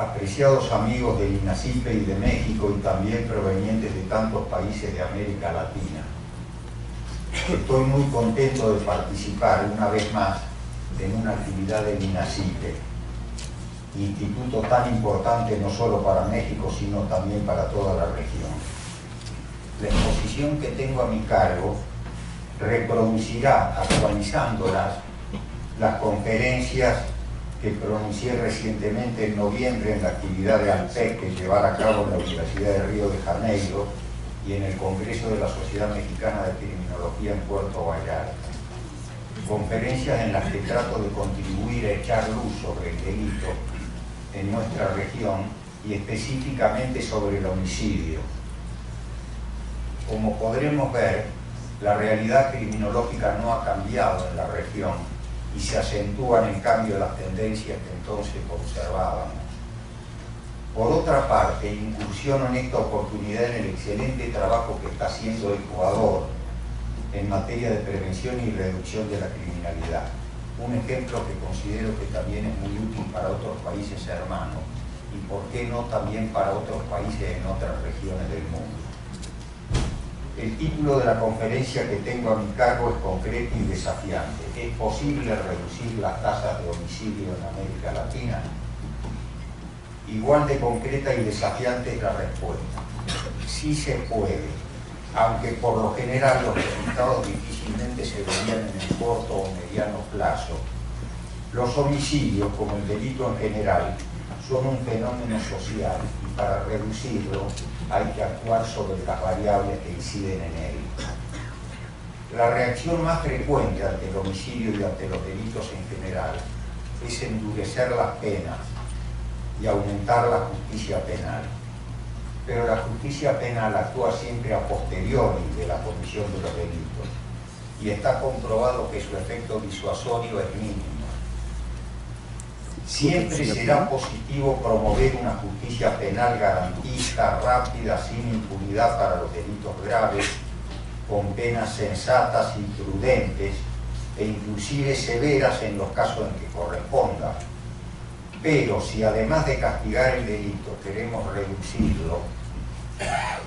apreciados amigos del INACYPE y de México y también provenientes de tantos países de América Latina. Estoy muy contento de participar una vez más en una actividad del INACYPE, instituto tan importante no solo para México, sino también para toda la región. La exposición que tengo a mi cargo reproducirá, actualizándolas, las conferencias que pronuncié recientemente en noviembre en la actividad de ALPEC que llevará a cabo en la Universidad de Río de Janeiro y en el Congreso de la Sociedad Mexicana de Criminología en Puerto Vallarta. Conferencias en las que trato de contribuir a echar luz sobre el delito en nuestra región y específicamente sobre el homicidio. Como podremos ver, la realidad criminológica no ha cambiado en la región y se acentúan en cambio las tendencias que entonces observábamos. Por otra parte, incursiono en esta oportunidad en el excelente trabajo que está haciendo Ecuador en materia de prevención y reducción de la criminalidad. Un ejemplo que considero que también es muy útil para otros países hermanos y por qué no también para otros países en otras regiones del mundo. El título de la conferencia que tengo a mi cargo es concreto y desafiante. ¿Es posible reducir las tasas de homicidio en América Latina? Igual de concreta y desafiante es la respuesta. Sí se puede, aunque por lo general los resultados difícilmente se verían en el corto o mediano plazo. Los homicidios, como el delito en general, son un fenómeno social y para reducirlo hay que actuar sobre las variables que inciden en él. La reacción más frecuente ante el homicidio y ante los delitos en general es endurecer las penas y aumentar la justicia penal. Pero la justicia penal actúa siempre a posteriori de la comisión de los delitos y está comprobado que su efecto disuasorio es mínimo. Siempre será positivo promover una justicia penal garantista, rápida, sin impunidad para los delitos graves, con penas sensatas y prudentes e inclusive severas en los casos en que corresponda. Pero si además de castigar el delito queremos reducirlo,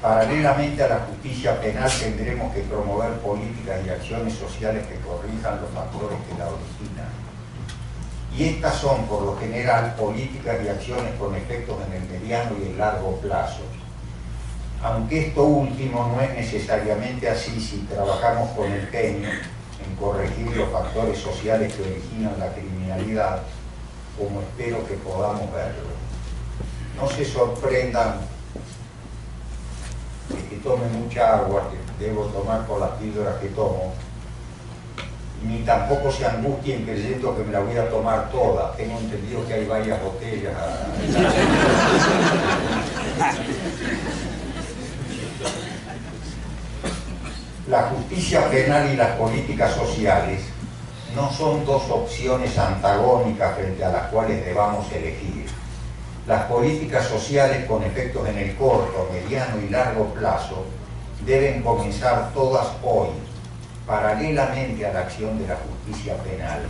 paralelamente a la justicia penal tendremos que promover políticas y acciones sociales que corrijan los factores que la originan. Y estas son, por lo general, políticas y acciones con efectos en el mediano y el largo plazo. Aunque esto último no es necesariamente así si trabajamos con empeño en corregir los factores sociales que originan la criminalidad, como espero que podamos verlo. No se sorprendan de que tome mucha agua, que debo tomar por las píldoras que tomo, ni tampoco se angustien creyendo que me la voy a tomar toda. Tengo entendido que hay varias botellas. La justicia penal y las políticas sociales no son dos opciones antagónicas frente a las cuales debamos elegir. Las políticas sociales con efectos en el corto, mediano y largo plazo deben comenzar todas hoy, paralelamente a la acción de la justicia penal.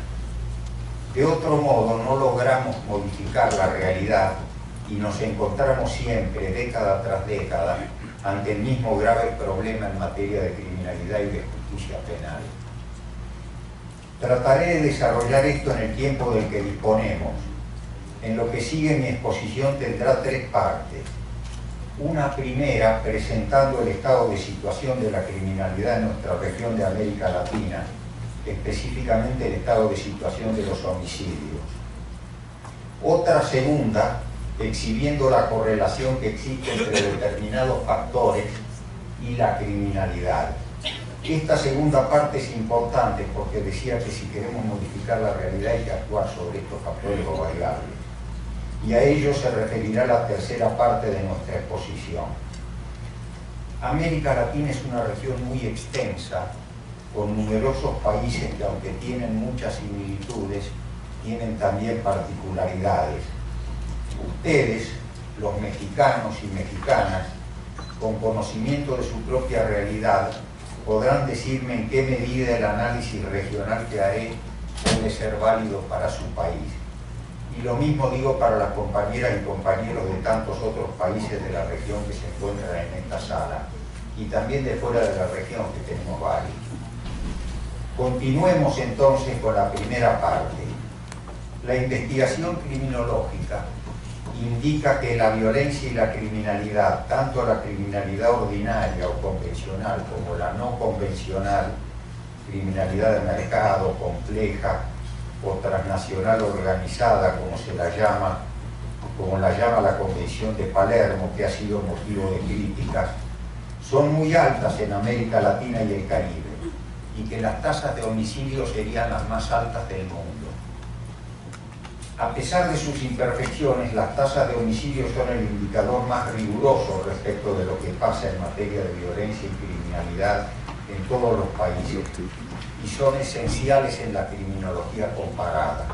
De otro modo, no logramos modificar la realidad y nos encontramos siempre, década tras década, ante el mismo grave problema en materia de criminalidad y de justicia penal. Trataré de desarrollar esto en el tiempo del que disponemos. En lo que sigue mi exposición tendrá tres partes. Una primera presentando el estado de situación de la criminalidad en nuestra región de América Latina, específicamente el estado de situación de los homicidios. Otra segunda, exhibiendo la correlación que existe entre determinados factores y la criminalidad. Esta segunda parte es importante porque decía que si queremos modificar la realidad hay que actuar sobre estos factores o variables. Y a ello se referirá la tercera parte de nuestra exposición. América Latina es una región muy extensa, con numerosos países que aunque tienen muchas similitudes, tienen también particularidades. Ustedes, los mexicanos y mexicanas, con conocimiento de su propia realidad, podrán decirme en qué medida el análisis regional que haré puede ser válido para su país. Y lo mismo digo para las compañeras y compañeros de tantos otros países de la región que se encuentran en esta sala, y también de fuera de la región, que tenemos varios. Continuemos entonces con la primera parte. La investigación criminológica indica que la violencia y la criminalidad, tanto la criminalidad ordinaria o convencional como la no convencional, criminalidad de mercado, compleja o transnacional organizada, como la llama la Convención de Palermo, que ha sido motivo de críticas, son muy altas en América Latina y el Caribe, y que las tasas de homicidio serían las más altas del mundo. A pesar de sus imperfecciones, las tasas de homicidio son el indicador más riguroso respecto de lo que pasa en materia de violencia y criminalidad en todos los países, y son esenciales en la criminología comparada.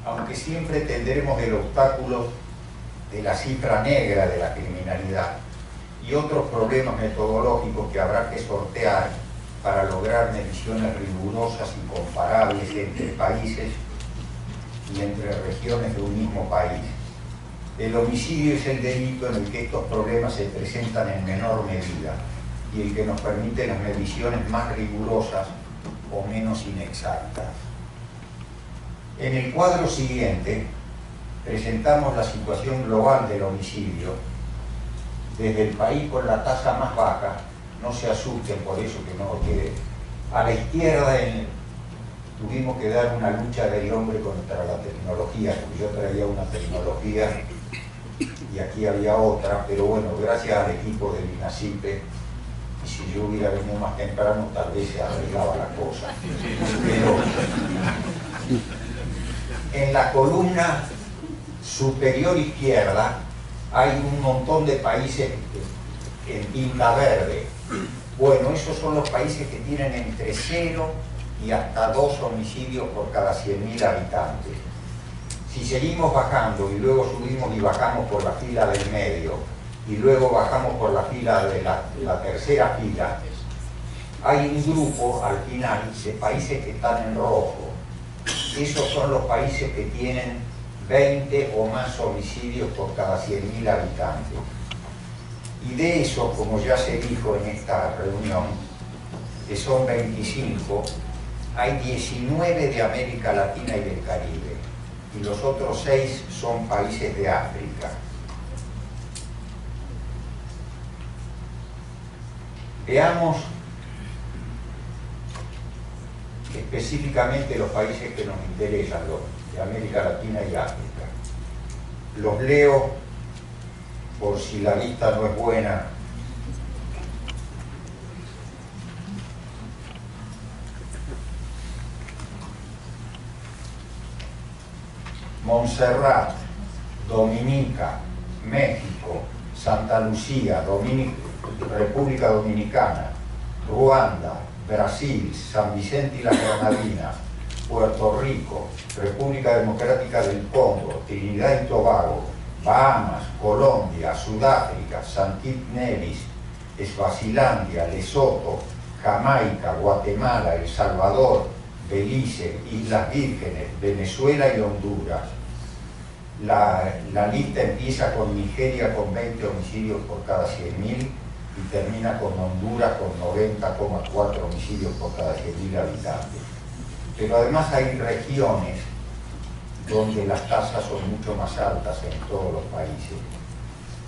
Aunque siempre tendremos el obstáculo de la cifra negra de la criminalidad y otros problemas metodológicos que habrá que sortear para lograr mediciones rigurosas y comparables entre países y entre regiones de un mismo país. El homicidio es el delito en el que estos problemas se presentan en menor medida y el que nos permite las mediciones más rigurosas o menos inexactas. En el cuadro siguiente presentamos la situación global del homicidio desde el país con la tasa más baja. No se asusten por eso, que no quede. A la izquierda tuvimos que dar una lucha del hombre contra la tecnología, porque yo traía una tecnología y aquí había otra, pero bueno, gracias al equipo del INACIPE, y si yo hubiera venido más temprano tal vez se arreglaba la cosa. Pero en la columna superior izquierda hay un montón de países en tinta verde. Bueno, esos son los países que tienen entre 0 y hasta 2 homicidios por cada 100.000 habitantes. Si seguimos bajando y luego subimos y bajamos por la fila del medio y luego bajamos por la fila de la tercera fila, hay un grupo al final de países que están en rojo. Esos son los países que tienen 20 o más homicidios por cada 100.000 habitantes. Y de eso, como ya se dijo en esta reunión, que son 25, hay 19 de América Latina y del Caribe, y los otros 6 son países de África. Veamos específicamente los países que nos interesan, los de América Latina y África. Los leo por si la lista no es buena. Montserrat, Dominica, México, Santa Lucía, República Dominicana, Ruanda, Brasil, San Vicente y las Granadinas, Puerto Rico, República Democrática del Congo, Trinidad y Tobago, Bahamas, Colombia, Sudáfrica, San Kitts y Nevis, Eswazilandia, Lesoto, Jamaica, Guatemala, El Salvador, Belice, Islas Vírgenes, Venezuela y Honduras. La lista empieza con Nigeria con 20 homicidios por cada 100.000 y termina con Honduras con 90,4 homicidios por cada 100.000 habitantes. Pero además hay regiones donde las tasas son mucho más altas en todos los países.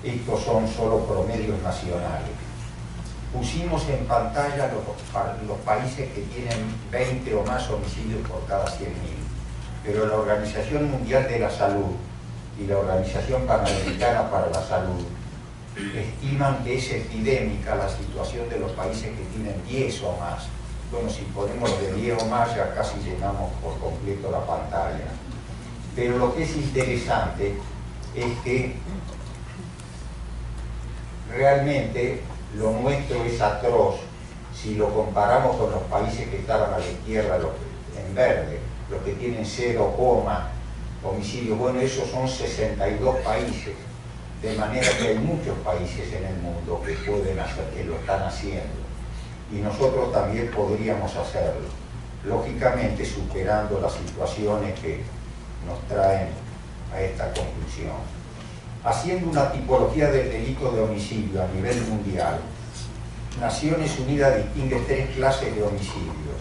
Estos son solo promedios nacionales. Pusimos en pantalla los países que tienen 20 o más homicidios por cada 100.000, pero la Organización Mundial de la Salud y la Organización Panamericana para la Salud estiman que es epidémica la situación de los países que tienen 10 o más. Bueno, si ponemos de 10 o más ya casi llenamos por completo la pantalla. Pero lo que es interesante es que realmente lo nuestro es atroz si lo comparamos con los países que estaban a la izquierda en verde, los que tienen 0, homicidios. Bueno, esos son 62 países, de manera que hay muchos países en el mundo que pueden hacer, que lo están haciendo. y nosotros también podríamos hacerlo, lógicamente superando las situaciones que nos traen a esta conclusión. Haciendo una tipología del delito de homicidio a nivel mundial, Naciones Unidas distingue tres clases de homicidios: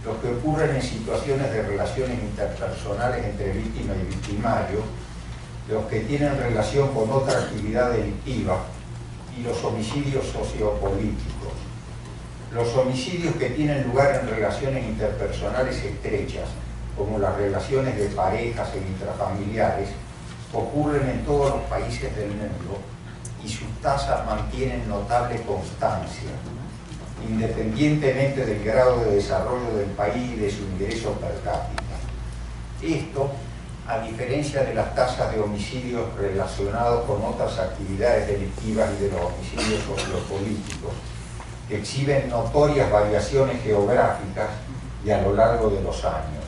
los que ocurren en situaciones de relaciones interpersonales entre víctima y victimario, los que tienen relación con otra actividad delictiva y los homicidios sociopolíticos. Los homicidios que tienen lugar en relaciones interpersonales estrechas, como las relaciones de parejas e intrafamiliares, ocurren en todos los países del mundo y sus tasas mantienen notable constancia, independientemente del grado de desarrollo del país y de su ingreso per cápita. Esto, a diferencia de las tasas de homicidios relacionados con otras actividades delictivas y de los homicidios sociopolíticos, que exhiben notorias variaciones geográficas y a lo largo de los años.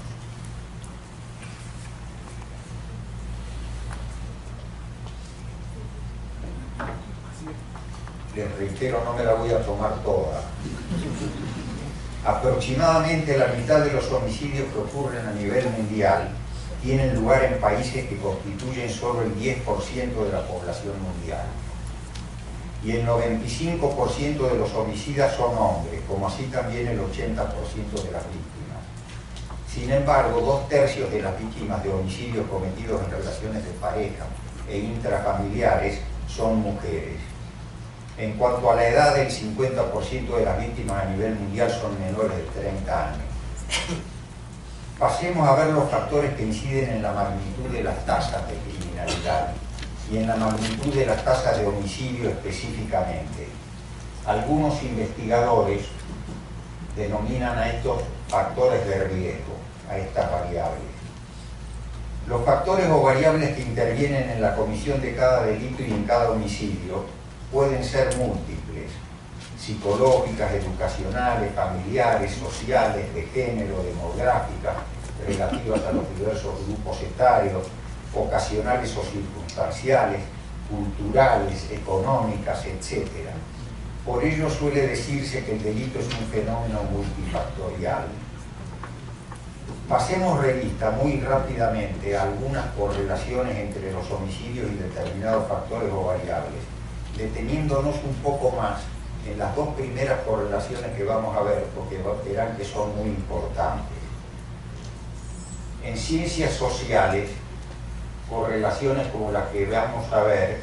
Les reitero, no me la voy a tomar toda. Aproximadamente la mitad de los homicidios que ocurren a nivel mundial tienen lugar en países que constituyen solo el 10% de la población mundial. Y el 95% de los homicidas son hombres, como así también el 80% de las víctimas. Sin embargo, 2/3 de las víctimas de homicidios cometidos en relaciones de pareja e intrafamiliares son mujeres. En cuanto a la edad, el 50% de las víctimas a nivel mundial son menores de 30 años. Pasemos a ver los factores que inciden en la magnitud de las tasas de criminalidad y en la magnitud de las tasas de homicidio específicamente. Algunos investigadores denominan a estos factores de riesgo, a estas variables. Los factores o variables que intervienen en la comisión de cada delito y en cada homicidio pueden ser múltiples: psicológicas, educacionales, familiares, sociales, de género, demográficas, relativas a los diversos grupos etarios, ocasionales o circunstanciales, culturales, económicas, etc. Por ello suele decirse que el delito es un fenómeno multifactorial. Pasemos revista muy rápidamente a algunas correlaciones entre los homicidios y determinados factores o variables, deteniéndonos un poco más en las dos primeras correlaciones que vamos a ver, porque verán que son muy importantes. En ciencias sociales, correlaciones como las que vamos a ver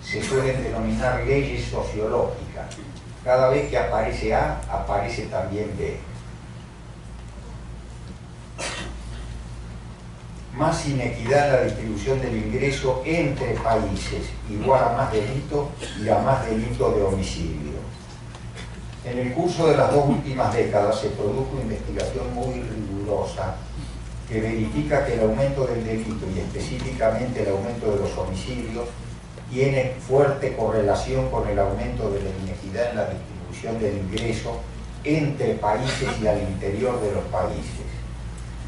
se suelen denominar leyes sociológicas. Cada vez que aparece A, aparece también B. Más inequidad en la distribución del ingreso entre países, igual a más delito y a más delito de homicidio. En el curso de las dos últimas décadas se produjo una investigación muy rigurosa que verifica que el aumento del delito y específicamente el aumento de los homicidios tiene fuerte correlación con el aumento de la inequidad en la distribución del ingreso entre países y al interior de los países.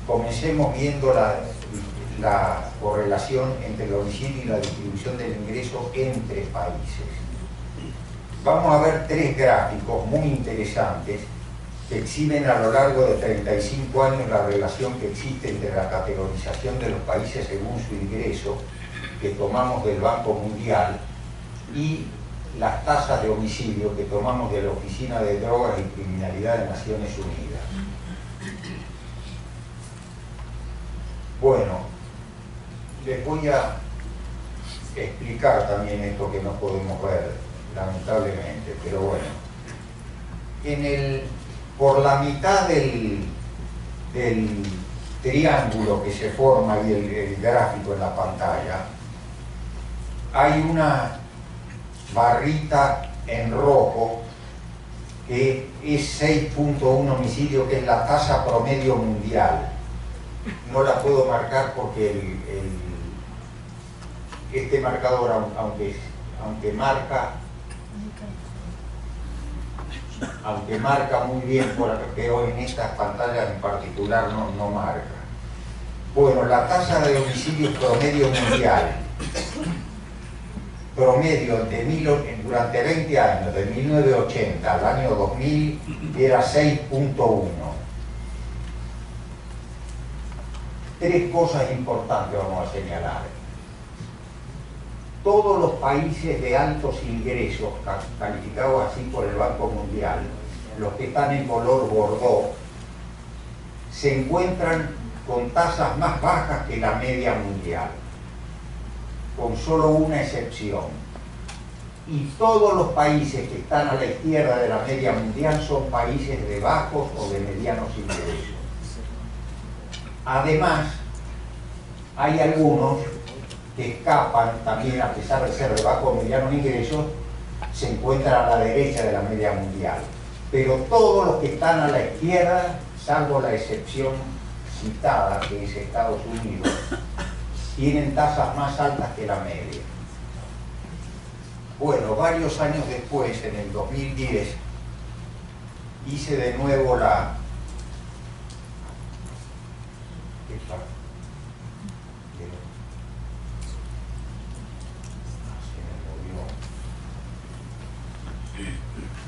Comencemos viendo la correlación entre el homicidio y la distribución del ingreso entre países. Vamos a ver tres gráficos muy interesantes que exhiben a lo largo de 35 años la relación que existe entre la categorización de los países según su ingreso, que tomamos del Banco Mundial, y las tasas de homicidio que tomamos de la Oficina de Drogas y Criminalidad de Naciones Unidas. Bueno, les voy a explicar también esto que no podemos ver, lamentablemente, pero bueno. Por la mitad del triángulo que se forma y el gráfico en la pantalla, hay una barrita en rojo que es 6.1 homicidio, que es la tasa promedio mundial. No la puedo marcar porque este marcador, aunque marca muy bien, pero en estas pantallas en particular no marca. Bueno, la tasa de homicidios promedio mundial promedio durante 20 años, de 1980 al año 2000, era 6.1. Tres cosas importantes vamos a señalar. Todos los países de altos ingresos, calificados así por el Banco Mundial, los que están en color bordó, se encuentran con tasas más bajas que la media mundial, con solo una excepción. Y todos los países que están a la izquierda de la media mundial son países de bajos o de medianos ingresos. Además, hay algunos que escapan también, a pesar de ser de bajos o medianos ingresos, se encuentran a la derecha de la media mundial. Pero todos los que están a la izquierda, salvo la excepción citada, que es Estados Unidos, tienen tasas más altas que la media. Bueno, varios años después, en el 2010, hice de nuevo la...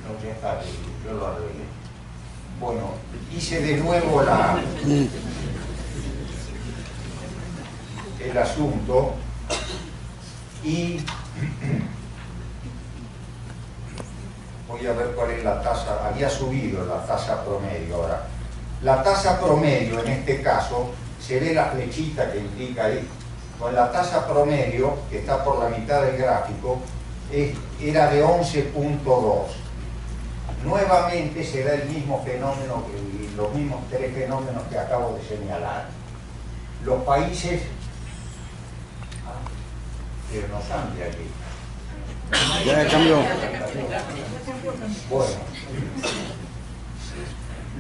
No, ya está, yo lo arreglé. Bueno, hice de nuevo el asunto y voy a ver cuál es la tasa. Había subido la tasa promedio ahora. La tasa promedio en este caso, se ve la flechita que indica ahí, con la tasa promedio, que está por la mitad del gráfico, era de 11.2. Nuevamente se da el mismo fenómeno, los mismos tres fenómenos que acabo de señalar. Los países... pero no cambia aquí. Ya cambió. Bueno,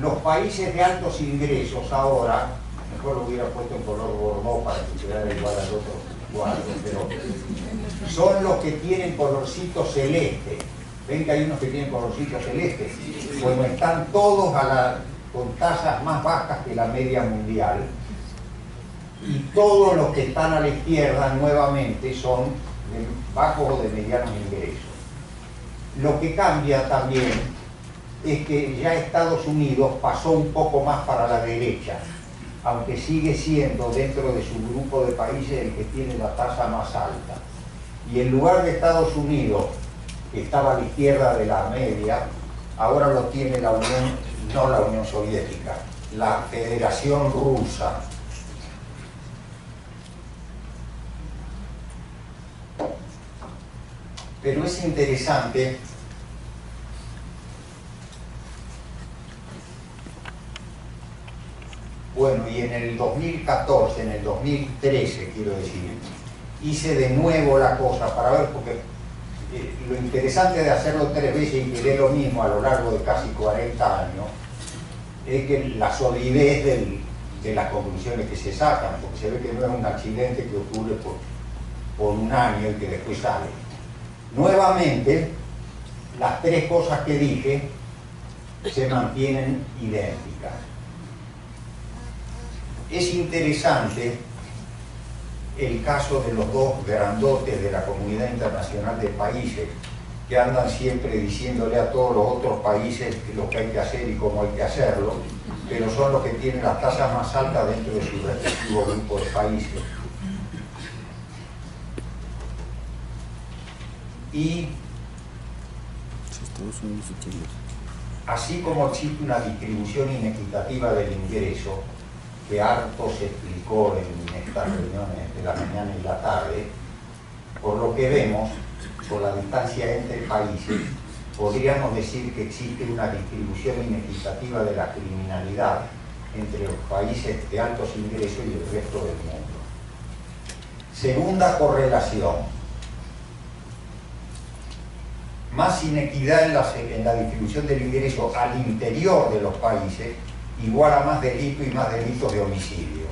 los países de altos ingresos ahora, mejor lo hubiera puesto en color bordó para que quedara igual al otro cuadro, pero son los que tienen colorcito celeste. ¿Ven que hay unos que tienen colorcito celeste? Bueno, están todos con tasas más bajas que la media mundial, y todos los que están a la izquierda nuevamente son de bajos o de medianos ingresos. Lo que cambia también es que ya Estados Unidos pasó un poco más para la derecha, aunque sigue siendo dentro de su grupo de países el que tiene la tasa más alta. Y en lugar de Estados Unidos, que estaba a la izquierda de la media, ahora lo tiene la Unión, no la Unión Soviética, la Federación Rusa. Pero es interesante bueno, y en el 2014, en el 2013 quiero decir, hice de nuevo la cosa para ver, porque lo interesante de hacerlo 3 veces y que dé lo mismo a lo largo de casi 40 años es que la solidez de las conclusiones que se sacan, porque se ve que no es un accidente que ocurre por un año y que después sale. Nuevamente, las 3 cosas que dije se mantienen idénticas. Es interesante el caso de los dos grandotes de la comunidad internacional de países que andan siempre diciéndole a todos los otros países lo que hay que hacer y cómo hay que hacerlo, pero son los que tienen las tasas más altas dentro de su respectivo grupo de países. Y así como existe una distribución inequitativa del ingreso, que harto se explicó en estas reuniones de la mañana y la tarde, por lo que vemos, por la distancia entre países, podríamos decir que existe una distribución inequitativa de la criminalidad entre los países de altos ingresos y el resto del mundo. Segunda correlación: más inequidad en la distribución del ingreso al interior de los países, igual a más delito y más delitos de homicidio.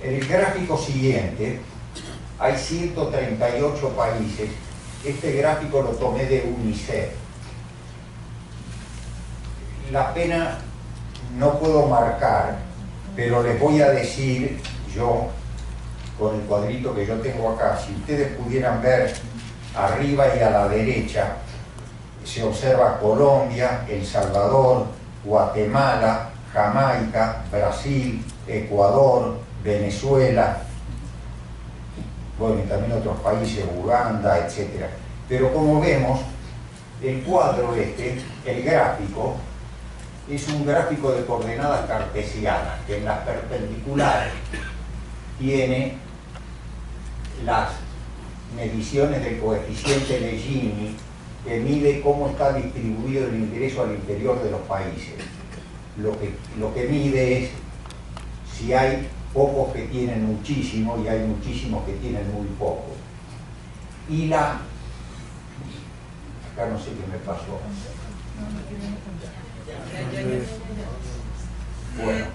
En el gráfico siguiente hay 138 países. Este gráfico lo tomé de UNICEF. La pena no puedo marcar, pero les voy a decir yo, con el cuadrito que yo tengo acá, si ustedes pudieran ver arriba y a la derecha se observa Colombia, El Salvador, Guatemala, Jamaica, Brasil, Ecuador, Venezuela, bueno, y también otros países, Uganda, etc. Pero como vemos, el cuadro el gráfico, es un gráfico de coordenadas cartesianas, que en las perpendiculares tiene las mediciones del coeficiente de Gini, que mide cómo está distribuido el ingreso al interior de los países. Lo que mide es si hay pocos que tienen muchísimo y hay muchísimos que tienen muy poco. Y acá no sé qué me pasó. Bueno,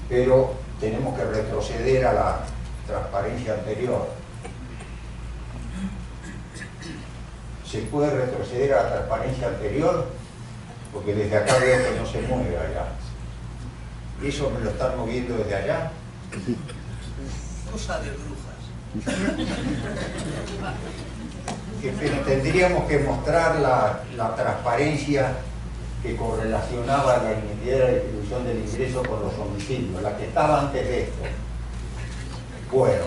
pero tenemos que retroceder a la transparencia anterior. ¿Se puede retroceder a la transparencia anterior? Porque desde acá veo que no se mueve allá. ¿Eso me lo están moviendo desde allá? Cosa de brujas. Pero tendríamos que mostrar la transparencia que correlacionaba la identidad de la distribución del ingreso con los homicidios, la que estaba antes de esto. Bueno.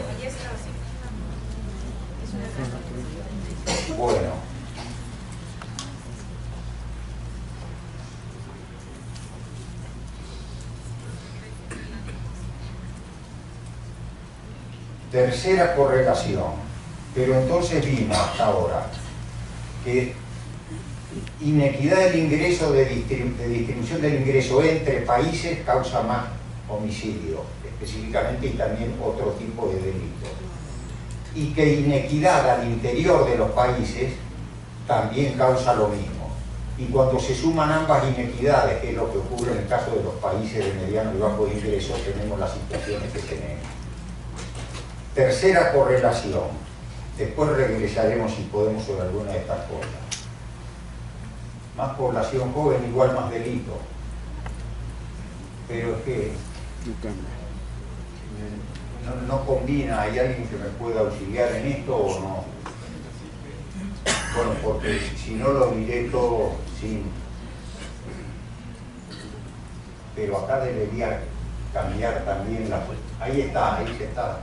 Bueno. Tercera correlación, pero entonces vimos hasta ahora que inequidad del ingreso, de distribución del ingreso entre países causa más homicidio, específicamente, y también otro tipo de delitos. Y que inequidad al interior de los países también causa lo mismo. Y cuando se suman ambas inequidades, que es lo que ocurre en el caso de los países de mediano y bajo ingreso, tenemos las situaciones que tenemos. Tercera correlación, después regresaremos si podemos sobre alguna de estas cosas. Más población joven igual más delito. Pero es que no combina. ¿Hay alguien que me pueda auxiliar en esto o no? Bueno, porque si no lo diré todo sin... Pero acá debería cambiar también la... Ahí está, ahí se está.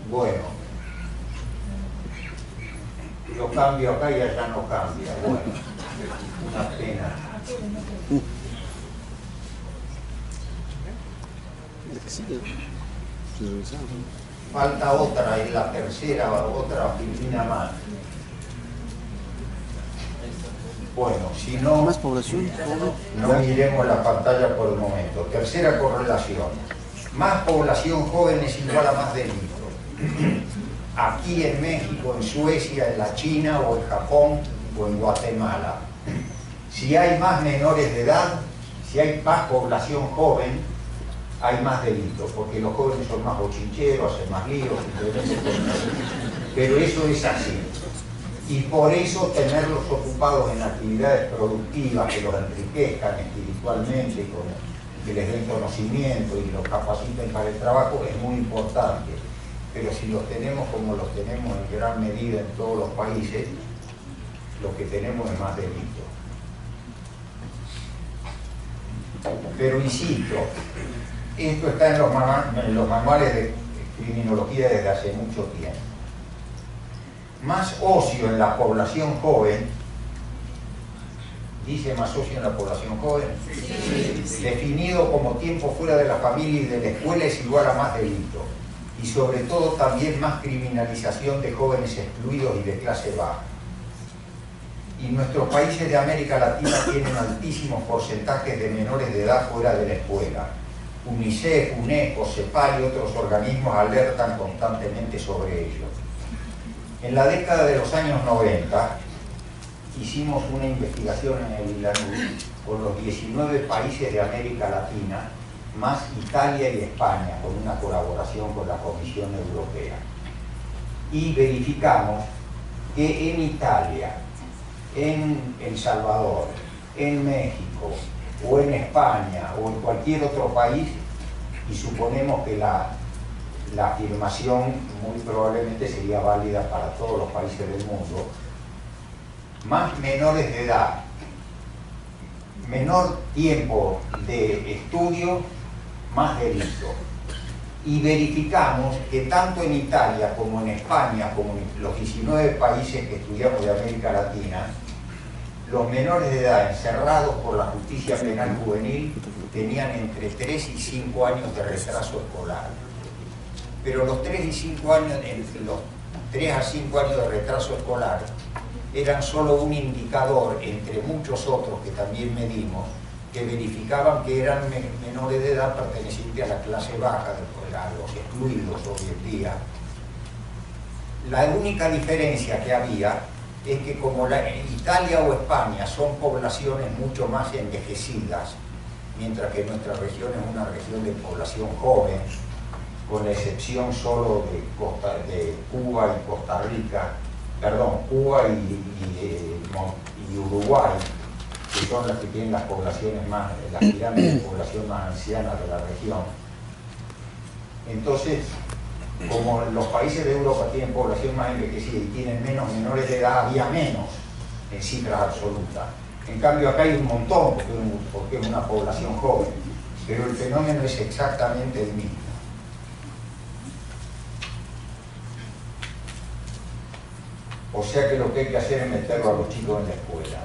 Bueno, lo cambio acá y allá no cambia. Bueno, una pena. Falta otra, es la tercera, otra Filipina más. Bueno, si no, más población, no miremos la pantalla por el momento. Tercera correlación. Más población joven es igual a más delitos. Aquí en México, en Suecia, en la China o en Japón o en Guatemala. Si hay más menores de edad, si hay más población joven, hay más delitos, porque los jóvenes son más bochincheros, hacen más líos, pero eso es así. Y por eso tenerlos ocupados en actividades productivas que los enriquezcan espiritualmente, que les den conocimiento y los capaciten para el trabajo es muy importante. Pero si los tenemos como los tenemos en gran medida en todos los países, lo que tenemos es más delito. Pero insisto, esto está en los manuales de criminología desde hace mucho tiempo. Más ocio en la población joven, ¿dice más ocio en la población joven? Sí. Definido como tiempo fuera de la familia y de la escuela es igual a más delito. Y sobre todo también más criminalización de jóvenes excluidos y de clase baja. Y nuestros países de América Latina tienen altísimos porcentajes de menores de edad fuera de la escuela. UNICEF, UNESCO, CEPAL y otros organismos alertan constantemente sobre ello. En la década de los años 90 hicimos una investigación en el ILANUD con los 19 países de América Latina, más Italia y España, con una colaboración con la Comisión Europea. Y verificamos que en Italia, en El Salvador, en México, o en España, o en cualquier otro país, y suponemos que la afirmación muy probablemente sería válida para todos los países del mundo. Más menores de edad, menor tiempo de estudio, más delito. Y verificamos que tanto en Italia como en España, como en los 19 países que estudiamos de América Latina, los menores de edad encerrados por la justicia penal juvenil tenían entre 3 y 5 años de retraso escolar. Pero los 3 y 5 años, entre los 3 a 5 años de retraso escolar, eran solo un indicador entre muchos otros que también medimos, que verificaban que eran menores de edad pertenecientes a la clase baja, a los excluidos hoy en día. La única diferencia que había es que como Italia o España son poblaciones mucho más envejecidas, mientras que nuestra región es una región de población joven, con la excepción solo de Cuba y Costa Rica, perdón, Cuba y Uruguay, que son las que tienen las poblaciones más, las pirámides de población más ancianas de la región. Entonces, como los países de Europa tienen población más envejecida y tienen menos menores de edad, había menos en cifras absolutas. En cambio acá hay un montón, porque es una población joven, pero el fenómeno es exactamente el mismo. O sea que lo que hay que hacer es meterlo a los chicos en la escuela.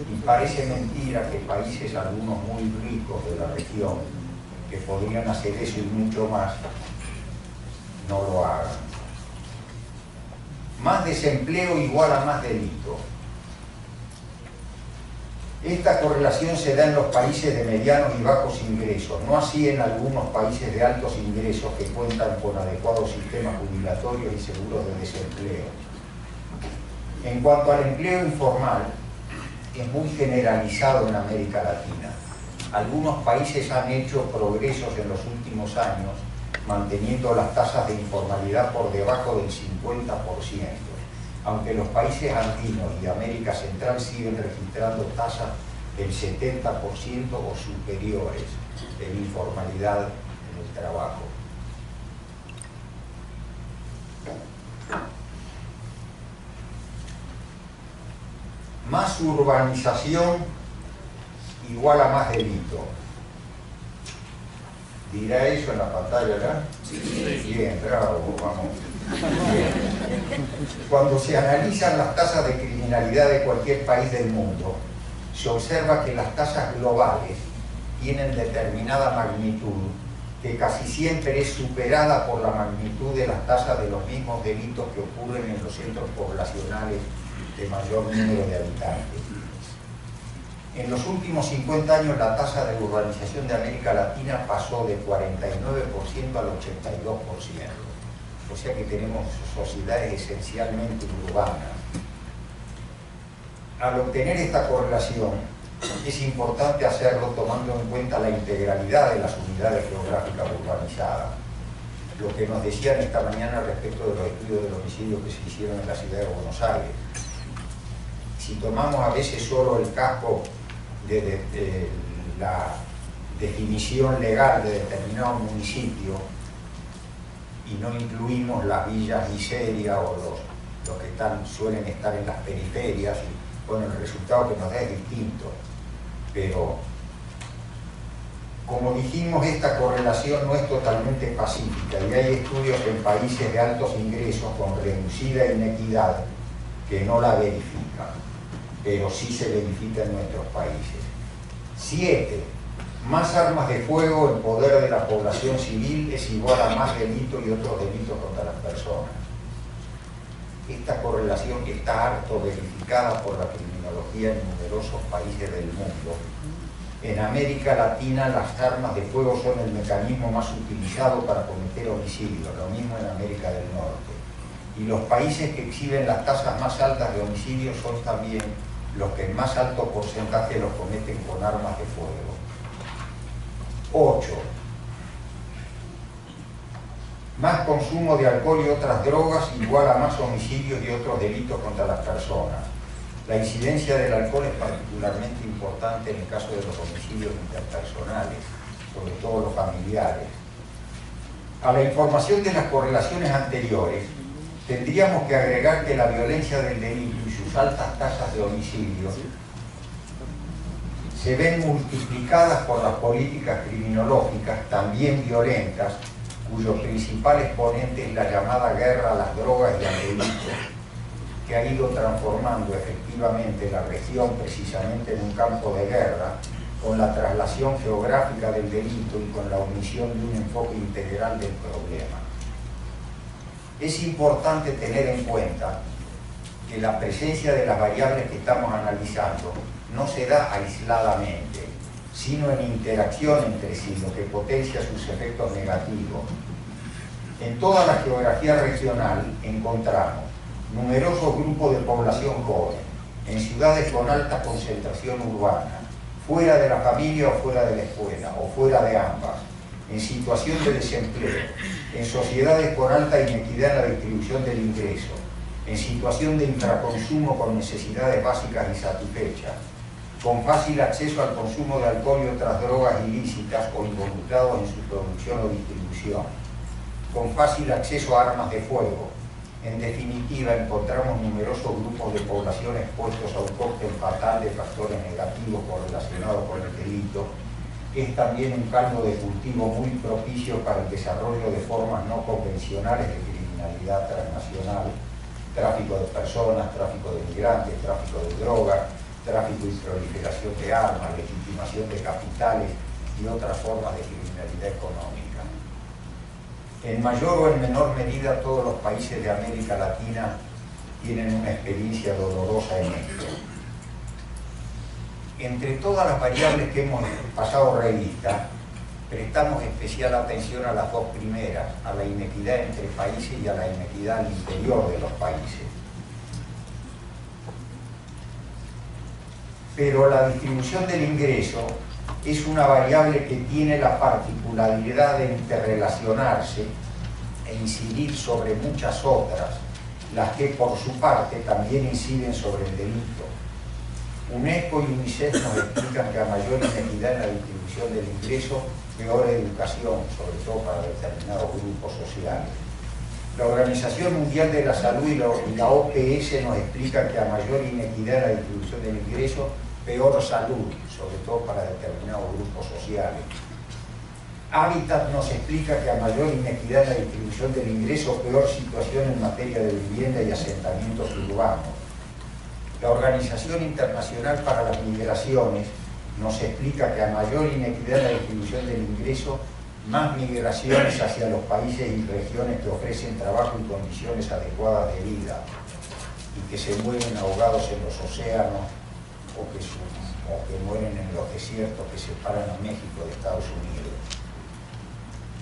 Y parece mentira que países, algunos muy ricos de la región, que podrían hacer eso y mucho más, no lo hagan. Más desempleo igual a más delito. Esta correlación se da en los países de medianos y bajos ingresos, no así en algunos países de altos ingresos que cuentan con adecuados sistemas jubilatorios y seguros de desempleo. En cuanto al empleo informal, es muy generalizado en América Latina. Algunos países han hecho progresos en los últimos años, manteniendo las tasas de informalidad por debajo del 50%, aunque los países andinos y América Central siguen registrando tasas del 70% o superiores de informalidad en el trabajo. Más urbanización igual a más delito. ¿Dirá eso en la pantalla acá? Sí. Bien, bravo, vamos. Bien. Cuando se analizan las tasas de criminalidad de cualquier país del mundo, se observa que las tasas globales tienen determinada magnitud, que casi siempre es superada por la magnitud de las tasas de los mismos delitos que ocurren en los centros poblacionales de mayor número de habitantes. En los últimos 50 años la tasa de urbanización de América Latina pasó de 49% al 82%. O sea que tenemos sociedades esencialmente urbanas. Al obtener esta correlación, es importante hacerlo tomando en cuenta la integralidad de las unidades geográficas urbanizadas. Lo que nos decían esta mañana respecto de los estudios del homicidio que se hicieron en la ciudad de Buenos Aires. Si tomamos a veces solo el casco de la definición legal de determinado municipio y no incluimos las villas miserias o los que suelen estar en las periferias, y, bueno, el resultado que nos da es distinto. Pero, como dijimos, esta correlación no es totalmente pacífica y hay estudios en países de altos ingresos con reducida inequidad que no la verifican, pero sí se verifica en nuestros países. 7. Más armas de fuego en poder de la población civil es igual a más delitos y otros delitos contra las personas. Esta correlación está harto verificada por la criminología en numerosos países del mundo. En América Latina las armas de fuego son el mecanismo más utilizado para cometer homicidios, lo mismo en América del Norte. Y los países que exhiben las tasas más altas de homicidios son también los que en más alto porcentaje los cometen con armas de fuego. 8. Más consumo de alcohol y otras drogas igual a más homicidios y otros delitos contra las personas. La incidencia del alcohol es particularmente importante en el caso de los homicidios interpersonales, sobre todo los familiares. A la información de las correlaciones anteriores, tendríamos que agregar que la violencia del delito y sus altas tasas de homicidio se ven multiplicadas por las políticas criminológicas, también violentas, cuyo principal exponente es la llamada guerra a las drogas y al delito, que ha ido transformando efectivamente la región precisamente en un campo de guerra, con la traslación geográfica del delito y con la omisión de un enfoque integral del problema. Es importante tener en cuenta que la presencia de las variables que estamos analizando no se da aisladamente, sino en interacción entre sí, lo que potencia sus efectos negativos. En toda la geografía regional encontramos numerosos grupos de población joven, en ciudades con alta concentración urbana, fuera de la familia o fuera de la escuela, o fuera de ambas, en situación de desempleo, en sociedades con alta inequidad en la distribución del ingreso, en situación de infraconsumo con necesidades básicas insatisfechas, con fácil acceso al consumo de alcohol y otras drogas ilícitas o involucrados en su producción o distribución, con fácil acceso a armas de fuego. En definitiva, encontramos numerosos grupos de población expuestos a un cóctel fatal de factores negativos correlacionados con el delito. Es también un caldo de cultivo muy propicio para el desarrollo de formas no convencionales de criminalidad transnacional, tráfico de personas, tráfico de migrantes, tráfico de drogas, tráfico y proliferación de armas, legitimación de capitales y otras formas de criminalidad económica. En mayor o en menor medida, todos los países de América Latina tienen una experiencia dolorosa en esto. Entre todas las variables que hemos pasado revista, prestamos especial atención a las dos primeras, a la inequidad entre países y a la inequidad al interior de los países. Pero la distribución del ingreso es una variable que tiene la particularidad de interrelacionarse e incidir sobre muchas otras, las que por su parte también inciden sobre el delito. UNESCO y UNICEF nos explican que a mayor inequidad en la distribución del ingreso, peor educación, sobre todo para determinados grupos sociales. La Organización Mundial de la Salud y la OPS nos explican que a mayor inequidad en la distribución del ingreso, peor salud, sobre todo para determinados grupos sociales. Hábitat nos explica que a mayor inequidad en la distribución del ingreso, peor situación en materia de vivienda y asentamientos urbanos. La Organización Internacional para las Migraciones nos explica que a mayor inequidad en la distribución del ingreso, más migraciones hacia los países y regiones que ofrecen trabajo y condiciones adecuadas de vida y que se mueren ahogados en los océanos o que mueren en los desiertos que separan a México de Estados Unidos.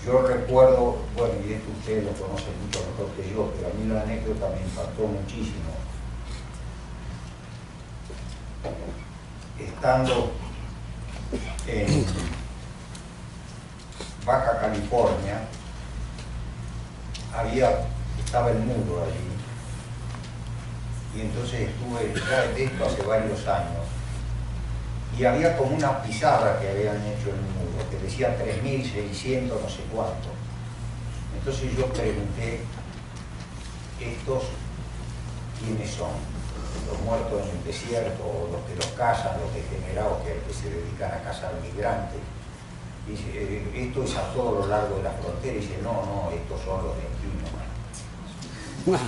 Yo recuerdo, bueno, y esto ustedes lo conocen mucho mejor que yo, pero a mí la anécdota me impactó muchísimo. Estando en Baja California, estaba el muro allí, y entonces estuve ya de esto hace varios años, y había como una pizarra que habían hecho en el muro, que decía 3.600 no sé cuánto. Entonces yo pregunté, ¿estos quiénes son? ¿Los muertos en el desierto, o los que los cazan, los degenerados que se dedican a cazar migrantes? Dice, esto es a todo lo largo de la frontera. Y dice, no, estos son los de aquí nomás.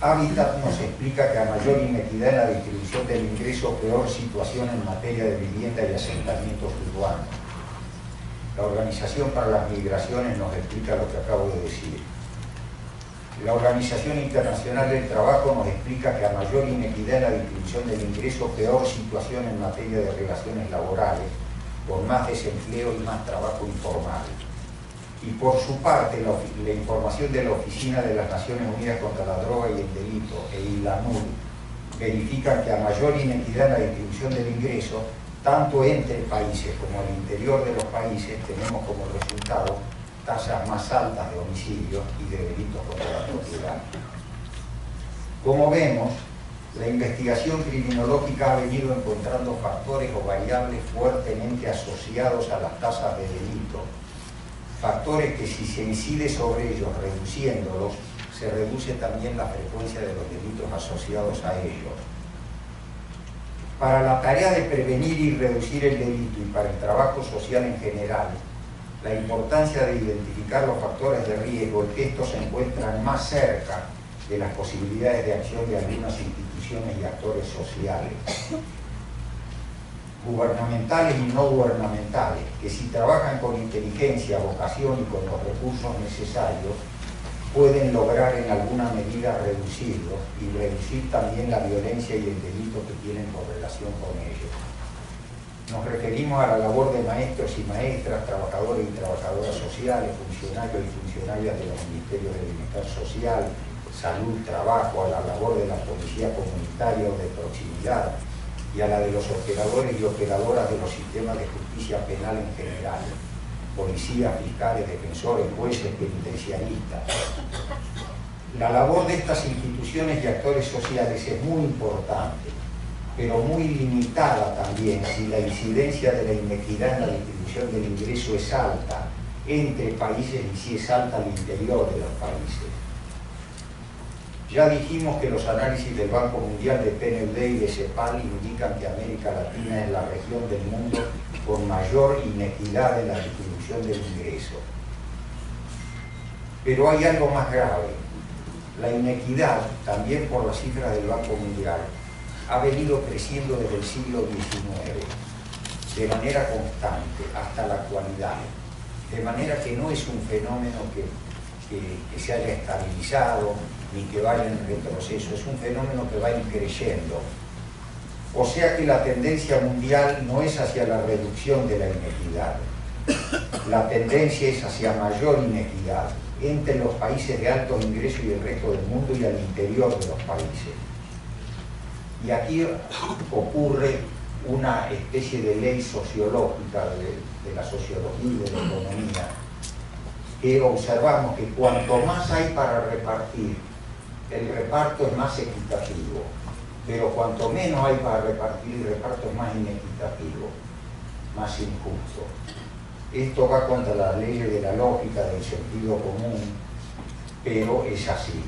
Hábitat nos explica que a mayor inequidad en la distribución del ingreso, peor situación en materia de vivienda y asentamientos urbanos. La Organización para las Migraciones nos explica lo que acabo de decir. La Organización Internacional del Trabajo nos explica que a mayor inequidad en la distribución del ingreso, peor situación en materia de relaciones laborales, con más desempleo y más trabajo informal. Y por su parte, la información de la Oficina de las Naciones Unidas contra la Droga y el Delito e ILANUD verifican que a mayor inequidad en la distribución del ingreso, tanto entre países como al interior de los países, tenemos como resultado tasas más altas de homicidios y de delitos contra la propiedad. Como vemos, La investigación criminológica ha venido encontrando factores o variables fuertemente asociados a las tasas de delito, factores que si se incide sobre ellos reduciéndolos, se reduce también la frecuencia de los delitos asociados a ellos. Para la tarea de prevenir y reducir el delito y para el trabajo social en general, la importancia de identificar los factores de riesgo es que estos se encuentran más cerca de las posibilidades de acción de algunas instituciones y actores sociales, gubernamentales y no gubernamentales, que si trabajan con inteligencia, vocación y con los recursos necesarios, pueden lograr en alguna medida reducirlos y reducir también la violencia y el delito que tienen por relación con ellos. Nos referimos a la labor de maestros y maestras, trabajadores y trabajadoras sociales, funcionarios y funcionarias de los ministerios de bienestar social, salud, trabajo, a la labor de la policía comunitaria o de proximidad y a la de los operadores y operadoras de los sistemas de justicia penal en general, policías, fiscales, defensores, jueces, penitenciaristas. La labor de estas instituciones y actores sociales es muy importante, pero muy limitada también si la incidencia de la inequidad en la distribución del ingreso es alta entre países y si es alta al interior de los países. Ya dijimos que los análisis del Banco Mundial, de PNUD y de CEPAL indican que América Latina es la región del mundo con mayor inequidad en la distribución del ingreso. Pero hay algo más grave. La inequidad, también por las cifras del Banco Mundial, ha venido creciendo desde el siglo XIX, de manera constante, hasta la actualidad. De manera que no es un fenómeno que se haya estabilizado, ni que vaya en retroceso, es un fenómeno que va creciendo. O sea que la tendencia mundial no es hacia la reducción de la inequidad, la tendencia es hacia mayor inequidad entre los países de altos ingresos y el resto del mundo y al interior de los países. Y aquí ocurre una especie de ley sociológica de la sociología y de la economía, que observamos que cuanto más hay para repartir, el reparto es más equitativo, pero cuanto menos hay para repartir, el reparto es más inequitativo, más injusto. Esto va contra las leyes de la lógica, del sentido común, pero es así.